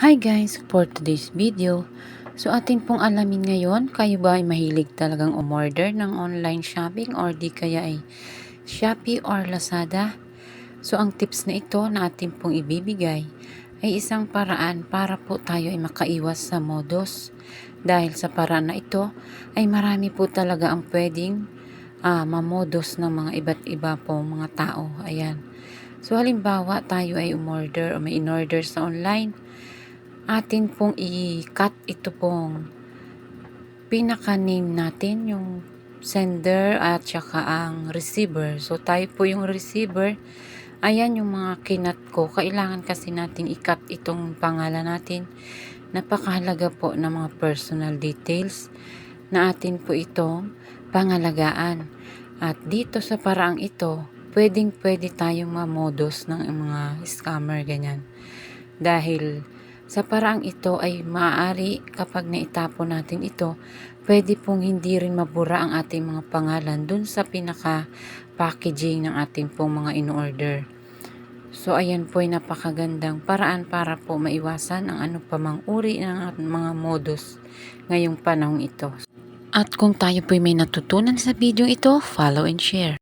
Hi guys, for today's video, atin pong alamin ngayon, kayo ba ay mahilig talagang umorder ng online shopping or di kaya ay Shopee or Lazada? Ang tips na ito na atin pong ibibigay ay isang paraan para po tayo ay makaiwas sa modos. Dahil sa paraan na ito ay marami po talaga ang pwedeng mamodos ng mga iba't iba pong mga tao. Ayan. Halimbawa tayo ay umorder o may in-order sa online, atin pong i-cut ito pong pinaka-name natin, yung sender at saka ang receiver. Tayo po yung receiver. Ayan yung mga kinat ko. Kailangan kasi nating i-cut itong pangalan natin. Napakahalaga po ng mga personal details na atin po itong pangalagaan. At dito sa paraang ito, pwede tayong mamodos ng mga scammer ganyan. Dahil sa paraang ito ay maaari kapag naitapon natin ito, pwede pong hindi rin mabura ang ating mga pangalan dun sa pinaka-packaging ng ating pong mga in-order. Ayan po ay napakagandang paraan para po maiwasan ang ano pa mang uri ng mga modus ngayong panahong ito. At kung tayo po may natutunan sa video ito, follow and share.